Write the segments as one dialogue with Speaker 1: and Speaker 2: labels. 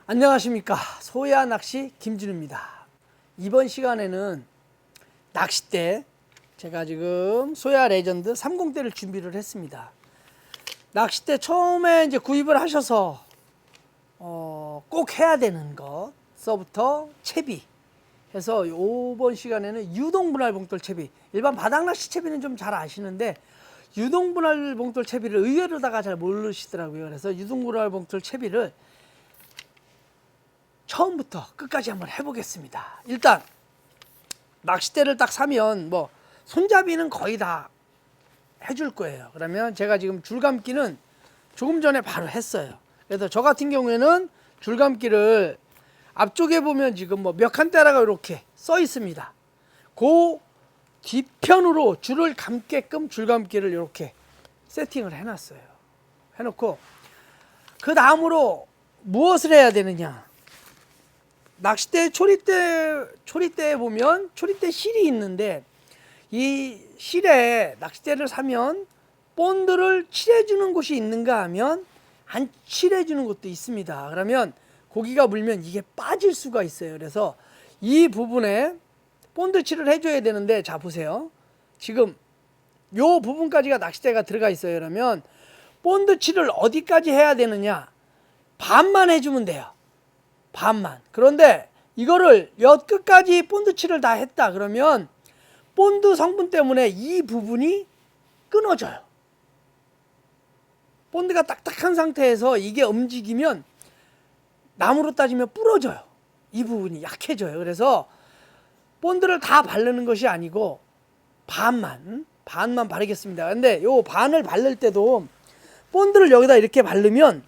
Speaker 1: 안녕하십니까. 소야 낚시 김진우입니다. 이번 시간에는 낚싯대, 제가 지금 소야 레전드 30대를 준비를 했습니다. 낚싯대 처음에 이제 구입을 하셔서 꼭 해야 되는 것서부터 채비 해서 이번 시간에는 유동분할 봉돌 채비, 일반 바닥낚시 채비는 좀 잘 아시는데 유동분할 봉돌 채비를 의외로다가 잘 모르시더라고요. 그래서 유동분할 봉돌 채비를 처음부터 끝까지 한번 해보겠습니다. 일단 낚싯대를 딱 사면 뭐 손잡이는 거의 다 해줄 거예요. 그러면 제가 지금 줄감기는 조금 전에 바로 했어요. 그래서 저 같은 경우에는 줄감기를 앞쪽에 보면 지금 뭐 몇 칸대라가 이렇게 써 있습니다. 그 뒤편으로 줄을 감게끔 줄감기를 이렇게 세팅을 해놨어요. 해놓고 그 다음으로 무엇을 해야 되느냐? 낚싯대 초리대에 보면 초리대 실이 있는데 이 실에 낚싯대를 사면 본드를 칠해주는 곳이 있는가 하면 안 칠해주는 곳도 있습니다. 그러면 고기가 물면 이게 빠질 수가 있어요. 그래서 이 부분에 본드 칠을 해줘야 되는데, 자 보세요. 지금 요 부분까지가 낚싯대가 들어가 있어요. 그러면 본드 칠을 어디까지 해야 되느냐? 반만 해주면 돼요. 반만. 그런데 이거를 엿 끝까지 본드 칠을 다 했다 그러면 본드 성분 때문에 이 부분이 끊어져요. 본드가 딱딱한 상태에서 이게 움직이면 나무로 따지면 부러져요. 이 부분이 약해져요. 그래서 본드를 다 바르는 것이 아니고 반만 바르겠습니다. 근데 요 반을 바를 때도 본드를 여기다 이렇게 바르면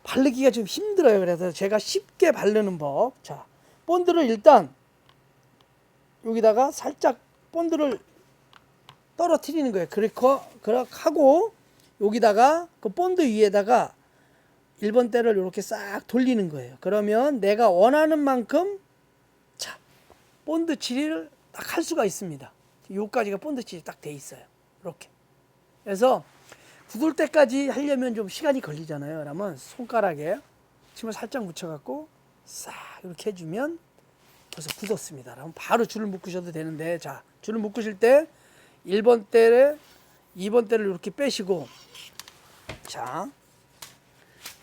Speaker 1: 바르기가 좀 힘들어요. 그래서 제가 쉽게 바르는 법. 자, 본드를 일단 여기다가 살짝 본드를 떨어뜨리는 거예요. 그렇게 하고 여기다가 그 본드 위에다가 1번 대를 이렇게 싹 돌리는 거예요. 그러면 내가 원하는 만큼 자, 본드 칠을 딱 할 수가 있습니다. 요까지가 본드 칠이 딱 돼 있어요. 이렇게. 그래서 굳을 때까지 하려면 좀 시간이 걸리잖아요. 그러면 손가락에 침을 살짝 묻혀갖고 싹 이렇게 해주면 벌써 굳었습니다. 그럼 바로 줄을 묶으셔도 되는데, 자, 줄을 묶으실 때 1번 대에 2번 대를 이렇게 빼시고, 자,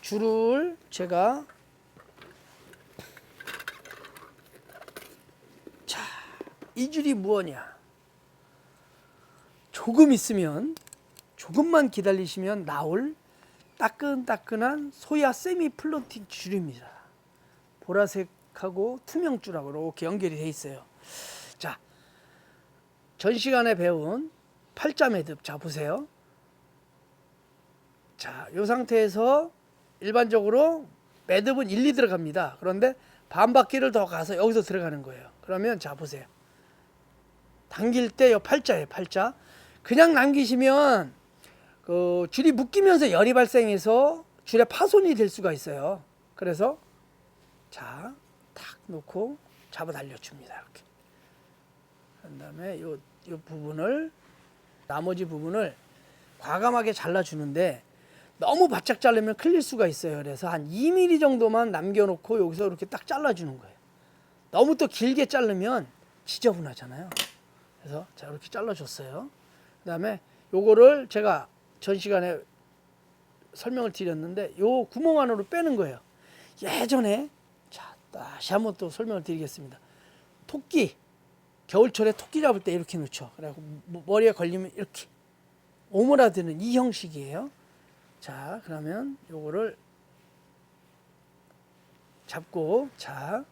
Speaker 1: 줄을 제가 자, 이 줄이 무엇이냐? 조금 있으면 조금만 기다리시면 나올 따끈따끈한 소야 세미 플로팅 줄입니다. 보라색하고 투명 줄하고 이렇게 연결이 돼 있어요. 자, 전 시간에 배운 팔자 매듭, 자 보세요. 자, 이 상태에서 일반적으로 매듭은 1, 2 들어갑니다. 그런데 반 바퀴를 더 가서 여기서 들어가는 거예요. 그러면 자 보세요. 당길 때 이 팔자예요. 팔자. 그냥 남기시면 그 줄이 묶이면서 열이 발생해서 줄에 파손이 될 수가 있어요. 그래서 자, 탁 놓고 잡아 달려줍니다. 이렇게. 그 다음에 요 부분을, 나머지 부분을 과감하게 잘라주는데 너무 바짝 자르면 클릴 수가 있어요. 그래서 한 2mm 정도만 남겨놓고 여기서 이렇게 딱 잘라주는 거예요. 너무 또 길게 자르면 지저분하잖아요. 그래서 자, 이렇게 잘라줬어요. 그 다음에 요거를 제가 전 시간에 설명을 드렸는데 요 구멍 안으로 빼는 거예요. 예전에, 자, 다시 한번 또 설명을 드리겠습니다. 토끼, 겨울철에 토끼 잡을 때 이렇게 놓죠. 그래서 머리에 걸리면 이렇게 오므라드는 이 형식이에요. 자, 그러면 요거를 잡고, 자,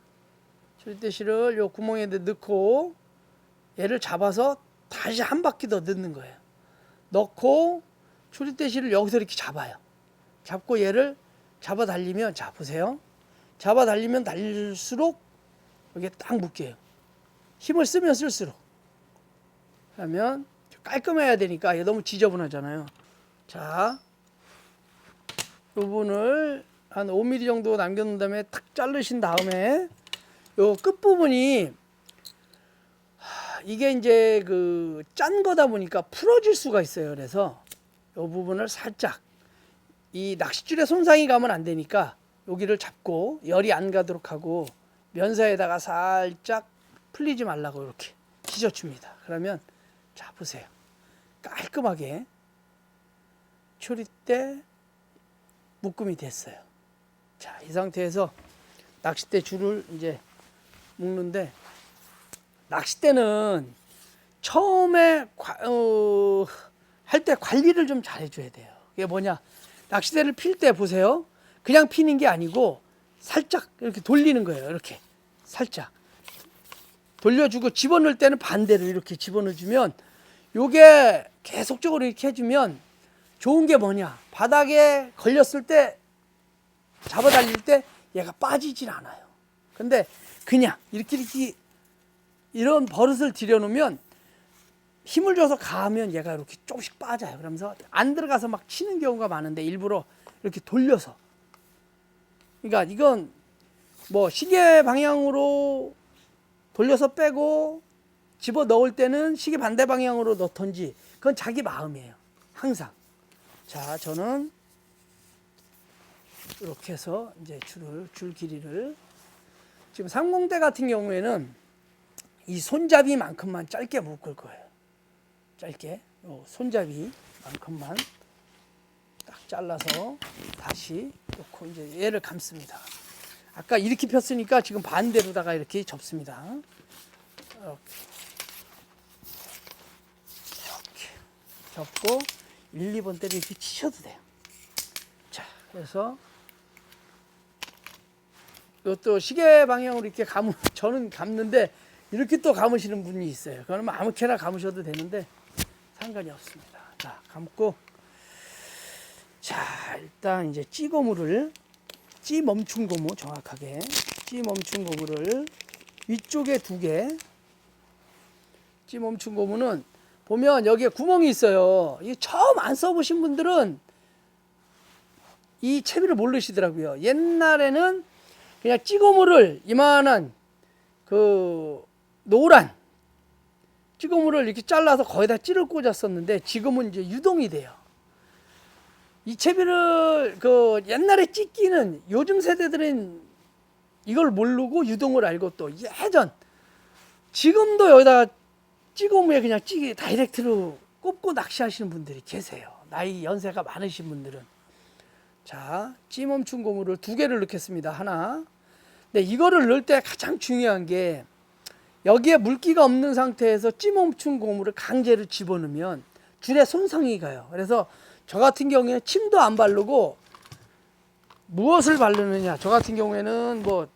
Speaker 1: 줄대실을 요 구멍에 넣고 얘를 잡아서 다시 한 바퀴 더 넣는 거예요. 넣고 줄대실을 여기서 이렇게 잡아요. 잡고 얘를 잡아 달리면, 자 보세요. 잡아 달리면 달릴수록 여기에 딱 묶여요. 힘을 쓰면 쓸수록. 그러면 깔끔해야 되니까 이게 너무 지저분하잖아요. 자, 이 부분을 한 5mm 정도 남겨놓은 다음에 탁 자르신 다음에 요 끝부분이 이게 이제 그 짠 거다 보니까 풀어질 수가 있어요. 그래서 이 부분을 살짝, 이 낚싯줄에 손상이 가면 안 되니까 여기를 잡고 열이 안 가도록 하고 면사에다가 살짝 풀리지 말라고 이렇게 찢어줍니다. 그러면 자 보세요. 깔끔하게 초리대 묶음이 됐어요. 자, 이 상태에서 낚싯대 줄을 이제 묶는데, 낚싯대는 처음에 할 때 관리를 좀 잘 해줘야 돼요. 이게 뭐냐, 낚싯대를 필 때 보세요. 그냥 피는 게 아니고 살짝 이렇게 돌리는 거예요. 이렇게 살짝 돌려주고, 집어넣을 때는 반대로 이렇게 집어넣어주면, 요게 계속적으로 이렇게 해주면 좋은 게 뭐냐, 바닥에 걸렸을 때 잡아 달릴 때 얘가 빠지질 않아요. 근데 그냥 이렇게 이런 버릇을 들여놓으면, 힘을 줘서 가하면 얘가 이렇게 조금씩 빠져요. 그러면서 안 들어가서 막 치는 경우가 많은데, 일부러 이렇게 돌려서, 그러니까 이건 뭐 시계 방향으로 돌려서 빼고 집어 넣을 때는 시계 반대 방향으로 넣던지, 그건 자기 마음이에요. 항상. 자, 저는 이렇게 해서 이제 줄 길이를, 지금 삼공대 같은 경우에는 이 손잡이만큼만 짧게 묶을 거예요. 짧게 손잡이만큼만 딱 잘라서 다시 놓고 이제 얘를 감습니다. 아까 이렇게 폈으니까 지금 반대로다가 이렇게 접습니다. 이렇게 접고 1, 2번 때를 이렇게 치셔도 돼요. 자, 그래서 이것도 시계 방향으로 이렇게 저는 감는데, 이렇게 또 감으시는 분이 있어요. 그거는 아무렇게나 감으셔도 되는데 상관이 없습니다. 자, 감고, 자, 일단 이제 찌고무를, 찌멈춘 고무, 정확하게 찌멈춘 고무를 위쪽에 2개. 찌멈춘 고무는 보면 여기에 구멍이 있어요. 이 처음 안 써보신 분들은 이 채비를 모르시더라고요. 옛날에는 그냥 찌고무를, 이만한 그 노란 찌고무를 이렇게 잘라서 거기다 찌를 꽂았었는데, 지금은 이제 유동이 돼요. 이 채비를 옛날에 찢기는, 요즘 세대들은 이걸 모르고 유동을 알고, 또 예전, 지금도 여기다가 찌고무에 그냥 다이렉트로 꼽고 낚시하시는 분들이 계세요. 나이 연세가 많으신 분들은. 자, 찌멈춘 고무를 2개를 넣겠습니다. 하나. 근데 이거를 넣을 때 가장 중요한 게, 여기에 물기가 없는 상태에서 찌멈춘 고무를 강제로 집어넣으면 줄에 손상이 가요. 그래서 저 같은 경우에는 침도 안 바르고, 무엇을 바르느냐, 저 같은 경우에는 뭐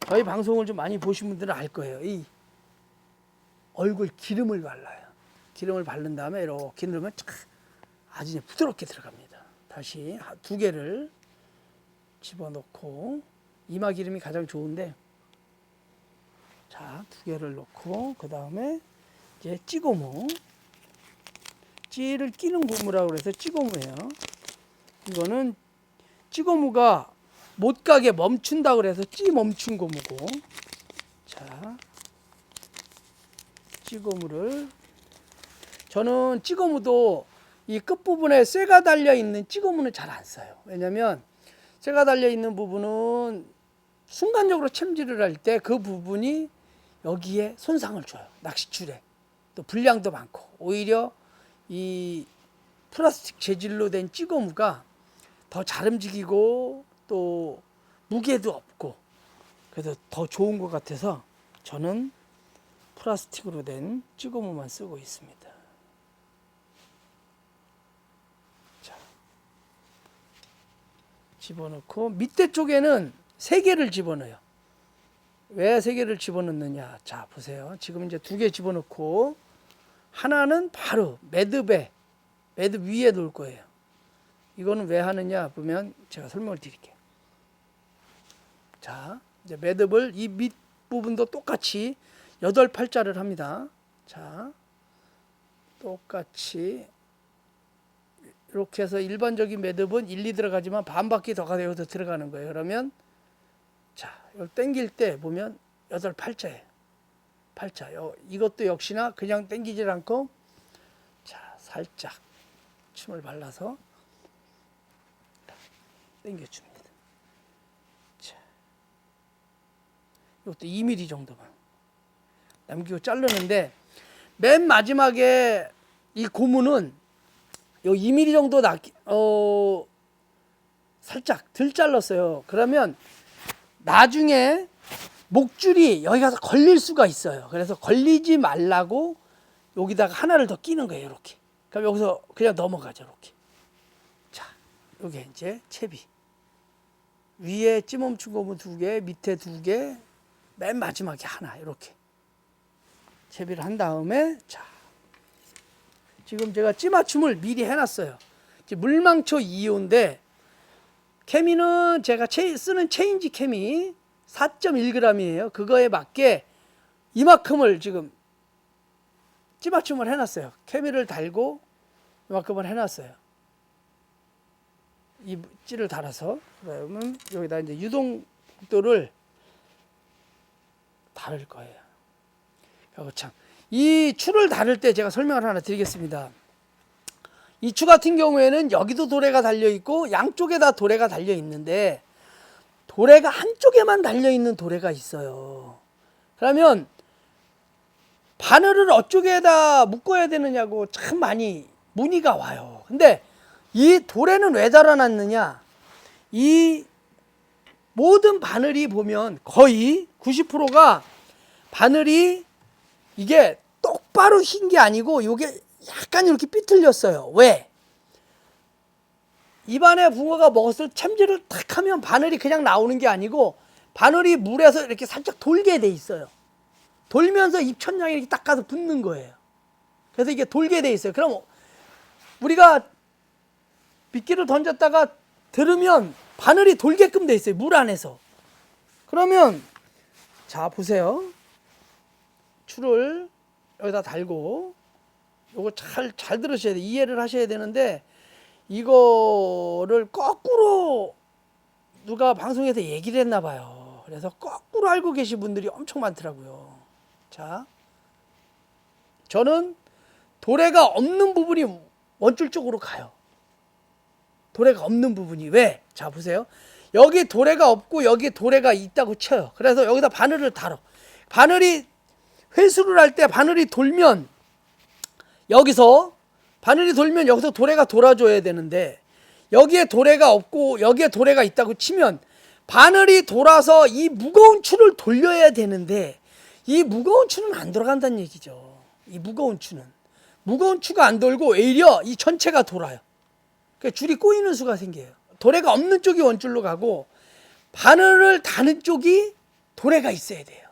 Speaker 1: 저희 방송을 좀 많이 보신 분들은 알 거예요. 이 얼굴 기름을 발라요. 기름을 바른 다음에 이렇게 넣으면 아주 부드럽게 들어갑니다. 다시 2개를 집어넣고, 이마 기름이 가장 좋은데, 자, 2개를 넣고, 그 다음에 이제 찌고무, 찌를 끼는 고무라고 그래서 찌고무예요. 이거는 찌고무가 못 가게 멈춘다고 그래서 찌멈춘 고무고. 자, 찌고무를, 저는 찌고무도 이 끝부분에 쇠가 달려 있는 찌고무는 잘 안 써요. 왜냐면 쇠가 달려 있는 부분은 순간적으로 챔질을 할 때 그 부분이 여기에 손상을 줘요. 낚싯줄에. 또 분량도 많고, 오히려 이 플라스틱 재질로 된 찌고무가 더 잘 움직이고 또 무게도 없고, 그래서 더 좋은 것 같아서 저는 플라스틱으로 된 찌고무만 쓰고 있습니다. 자, 집어넣고, 밑에 쪽에는 3개를 집어넣어요. 왜 3개를 집어넣느냐, 자 보세요. 지금 이제 2개 집어넣고, 하나는 바로 매듭 위에 놓을 거예요. 이거는 왜 하느냐 보면 제가 설명을 드릴게요. 자, 이제 매듭을 이 밑부분도 똑같이 8팔자를 합니다. 자, 똑같이 이렇게 해서, 일반적인 매듭은 1, 2 들어가지만 반바퀴 더 가서 들어가는 거예요. 그러면 자, 이걸 당길 때 보면 8팔자예요. 팔자. 이것도 역시나 그냥 당기질 않고, 자, 살짝 침을 발라서 당겨줍니다. 이것도 2mm 정도만 남기고 자르는데, 맨 마지막에 이 고무는 요 2mm 정도 살짝 덜 잘랐어요. 그러면 나중에 목줄이 여기 가서 걸릴 수가 있어요. 그래서 걸리지 말라고 여기다가 하나를 더 끼는 거예요. 이렇게. 그럼 여기서 그냥 넘어가죠. 이렇게. 자, 요게 이제 채비. 위에 찌멈춘 고무 2개, 밑에 2개, 맨 마지막에 하나. 이렇게. 채비를 한 다음에, 자, 지금 제가 찌맞춤을 미리 해놨어요. 물망초 2호인데, 케미는 제가 쓰는 체인지 케미 4.1g이에요. 그거에 맞게 이만큼을 지금 찌맞춤을 해놨어요. 케미를 달고 이만큼을 해놨어요. 이 찌를 달아서. 그러면 여기다 이제 유동복도를 달을 거예요. 참, 이 추를 다룰 때 제가 설명을 하나 드리겠습니다. 이 추 같은 경우에는 여기도 도래가 달려 있고 양쪽에 다 도래가 달려 있는데, 도래가 한쪽에만 달려 있는 도래가 있어요. 그러면 바늘을 어쪽에다 묶어야 되느냐고 참 많이 문의가 와요. 근데 이 도래는 왜 달아놨느냐, 이 모든 바늘이 보면 거의 90%가 바늘이 이게 똑바로 흰 게 아니고 이게 약간 이렇게 삐뚤렸어요. 왜? 입안에 붕어가 먹었을 때 챔질을 탁 하면 바늘이 그냥 나오는 게 아니고 바늘이 물에서 이렇게 살짝 돌게 돼 있어요. 돌면서 입천장에 이렇게 딱 가서 붙는 거예요. 그래서 이게 돌게 돼 있어요. 그럼 우리가 미끼를 던졌다가 들으면 바늘이 돌게끔 돼 있어요. 물 안에서. 그러면 자 보세요. 추를 여기다 달고, 요거 잘 들으셔야 돼요. 이해를 하셔야 되는데, 이거를 거꾸로 누가 방송에서 얘기를 했나 봐요. 그래서 거꾸로 알고 계신 분들이 엄청 많더라고요. 자, 저는 도래가 없는 부분이 원줄 쪽으로 가요. 도래가 없는 부분이. 왜? 자 보세요. 여기 도래가 없고 여기 도래가 있다고 쳐요. 그래서 여기다 바늘을 달어. 바늘이 회수를 할 때 바늘이 돌면 여기서 도래가 돌아줘야 되는데, 여기에 도래가 없고 여기에 도래가 있다고 치면 바늘이 돌아서 이 무거운 추를 돌려야 되는데, 이 무거운 추는 안 돌아간다는 얘기죠. 이 무거운 추가 안 돌고 오히려 이 전체가 돌아요. 그러니까 줄이 꼬이는 수가 생겨요. 도래가 없는 쪽이 원줄로 가고 바늘을 다는 쪽이 도래가 있어야 돼요.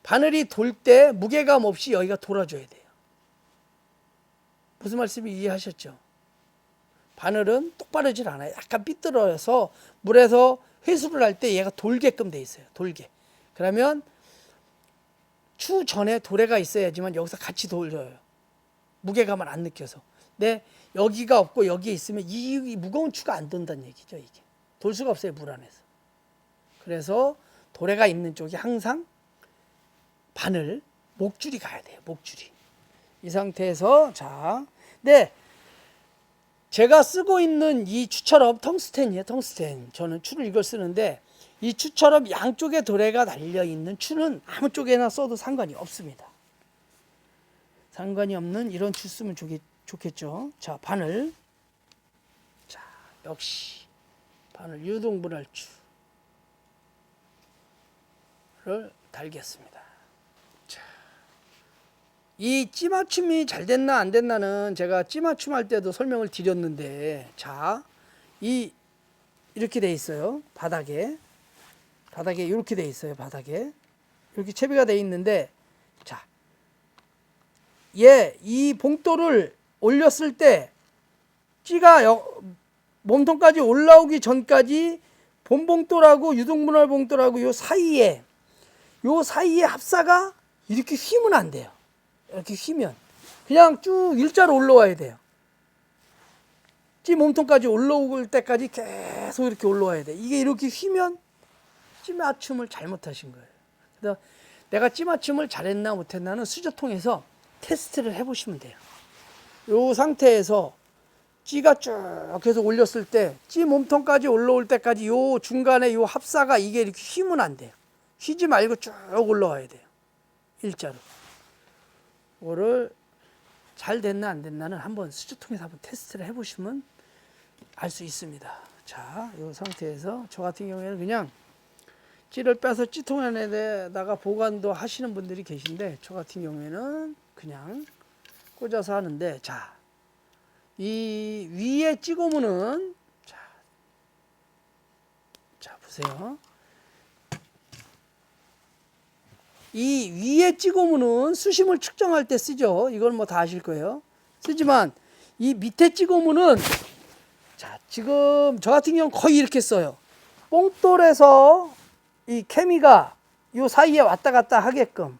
Speaker 1: 바늘이 돌 때 무게감 없이 여기가 돌아줘야 돼요. 무슨 말씀인지 이해하셨죠? 바늘은 똑바르질 않아요. 약간 삐뚤어서 물에서 회수를 할 때 얘가 돌게끔 돼 있어요. 돌게. 그러면 추 전에 도래가 있어야지만 여기서 같이 돌려요. 무게감을 안 느껴서. 근데 여기가 없고 여기에 있으면 이 무거운 추가 안 돈다는 얘기죠. 이게 돌 수가 없어요. 물 안에서. 그래서 도래가 있는 쪽이 항상 바늘, 목줄이 가야 돼요. 목줄이. 이 상태에서, 자, 네, 제가 쓰고 있는 이 추처럼 텅스텐이에요. 텅스텐. 저는 추를 이걸 쓰는데, 이 추처럼 양쪽에 도래가 달려있는 추는 아무 쪽에나 써도 상관이 없습니다. 상관이 없는 이런 추 쓰면 좋겠죠. 자, 바늘. 자, 역시 바늘 유동분할 추를 달겠습니다. 자, 이 찌맞춤이 잘 됐나 안 됐나는 제가 찌맞춤 할 때도 설명을 드렸는데, 자, 이렇게 돼 있어요. 바닥에 이렇게 돼 있어요. 바닥에 이렇게 채비가 돼 있는데, 자, 이 봉돌을 올렸을 때 찌가 몸통까지 올라오기 전까지 본봉돌하고 유동분할 봉돌하고 요 사이에 합사가 이렇게 휘면 안 돼요. 이렇게 휘면 그냥 쭉 일자로 올라와야 돼요. 찌 몸통까지 올라올 때까지 계속 이렇게 올라와야 돼. 이게 이렇게 휘면 찌맞춤을 잘못하신 거예요. 그래서 내가 찌맞춤을 잘했나 못했나는 수저통에서 테스트를 해보시면 돼요. 이 상태에서 찌가 쭉 해서 올렸을 때 찌 몸통까지 올라올 때까지 요 중간에 요 합사가 이게 이렇게 휘면 안 돼요. 쉬지 말고 쭉 올라와야 돼요. 일자로. 이거를 잘 됐나 안 됐나는 한번 수주통에서 한번 테스트를 해보시면 알 수 있습니다. 자, 이 상태에서 저 같은 경우에는 그냥 찌를 빼서 찌통 안에다가 보관도 하시는 분들이 계신데, 저 같은 경우에는 그냥 꽂아서 하는데, 자, 이 위에 찌고무는 자 보세요. 이 위에 찌고무는 수심을 측정할 때 쓰죠. 이건 뭐 다 아실 거예요. 쓰지만 이 밑에 찌고무는, 자, 지금 저 같은 경우는 거의 이렇게 써요. 뽕돌에서 이 케미가 요 사이에 왔다 갔다 하게끔,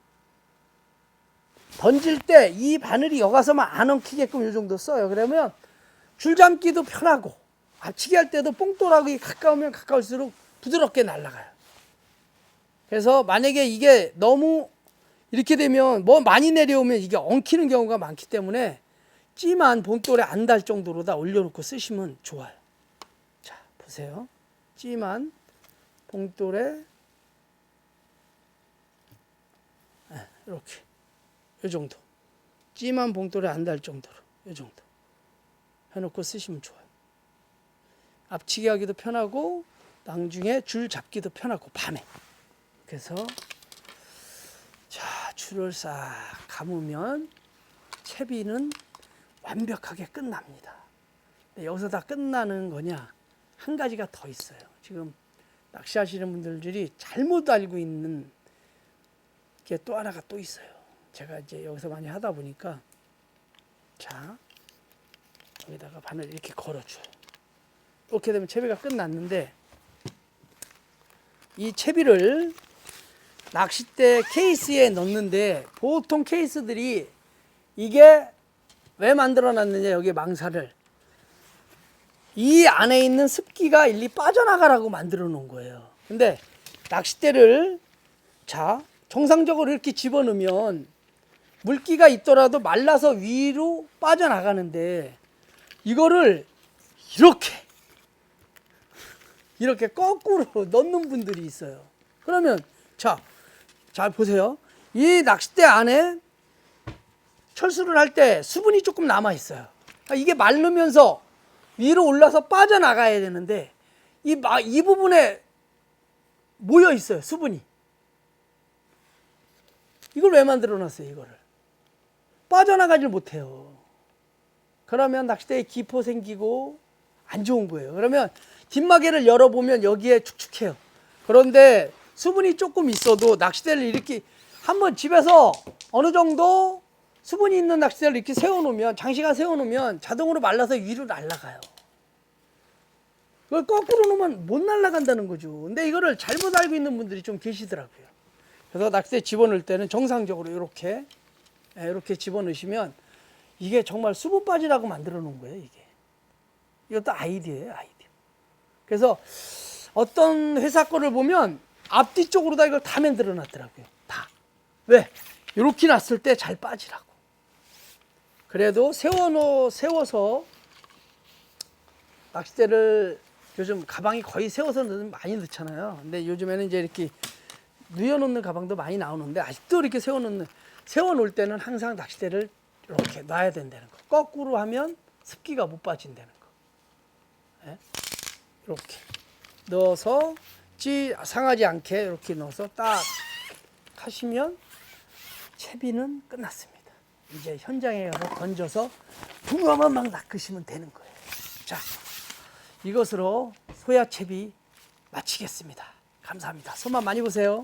Speaker 1: 던질 때 이 바늘이 여가서만 안 엉키게끔 요 정도 써요. 그러면 줄잠기도 편하고, 앞치기 할 때도 뽕돌하고 가까우면 가까울수록 부드럽게 날아가요. 그래서 만약에 이게 너무 이렇게 되면 뭐 많이 내려오면 이게 엉키는 경우가 많기 때문에 찌만 봉돌에 안 닿을 정도로 다 올려놓고 쓰시면 좋아요. 자, 보세요. 찌만 봉돌에 이렇게 이 정도, 찌만 봉돌에 안 닿을 정도로 이 정도 해놓고 쓰시면 좋아요. 앞치기 하기도 편하고 나중에 줄 잡기도 편하고, 밤에. 그래서 자, 줄을 싹 감으면 채비는 완벽하게 끝납니다. 여기서 다 끝나는 거냐? 한 가지가 더 있어요. 지금 낚시하시는 분들이 잘못 알고 있는 게 또 하나가 또 있어요. 제가 이제 여기서 많이 하다 보니까, 자, 여기다가 바늘 이렇게 걸어줘요. 이렇게 되면 채비가 끝났는데, 이 채비를 낚싯대 케이스에 넣는데, 보통 케이스들이 이게 왜 만들어 놨느냐, 여기 망사를 이 안에 있는 습기가 일리 빠져나가라고 만들어 놓은 거예요. 근데 낚싯대를, 자, 정상적으로 이렇게 집어넣으면 물기가 있더라도 말라서 위로 빠져나가는데, 이거를 이렇게 거꾸로 넣는 분들이 있어요. 그러면 자, 잘 보세요. 이 낚싯대 안에 철수를 할 때 수분이 조금 남아 있어요. 이게 마르면서 위로 올라서 빠져나가야 되는데, 이 부분에 모여 있어요, 수분이. 이걸 왜 만들어 놨어요? 이거를 빠져나가질 못해요. 그러면 낚싯대에 기포 생기고 안 좋은 거예요. 그러면 뒷마개를 열어보면 여기에 축축해요. 그런데 수분이 조금 있어도 낚싯대를 이렇게 한번 집에서 어느 정도 수분이 있는 낚싯대를 이렇게 세워놓으면, 장시간 세워놓으면 자동으로 말라서 위로 날아가요. 그걸 거꾸로 놓으면 못 날아간다는 거죠. 근데 이거를 잘못 알고 있는 분들이 좀 계시더라고요. 그래서 낚싯대 집어넣을 때는 정상적으로 이렇게 집어넣으시면, 이게 정말 수분 빠지라고 만들어 놓은 거예요, 이게. 이것도 아이디어예요, 아이디어. 그래서 어떤 회사 거를 보면 앞뒤 쪽으로 다 이걸 다 만들어 놨더라고요. 다. 왜? 이렇게 놨을 때 잘 빠지라고. 그래도 세워서 낚싯대를, 요즘 가방이 거의 세워서 많이 넣잖아요. 근데 요즘에는 이제 이렇게 누워놓는 가방도 많이 나오는데, 아직도 이렇게 세워놓을 때는 항상 낚싯대를 이렇게 놔야 된다는 거. 거꾸로 하면 습기가 못 빠진다는 거. 네? 이렇게 넣어서 상하지 않게 이렇게 넣어서 딱 하시면 채비는 끝났습니다. 이제 현장에 가서 던져서 붕어만 막 낚으시면 되는 거예요. 자, 이것으로 소야채비 마치겠습니다. 감사합니다. 손만 많이 보세요.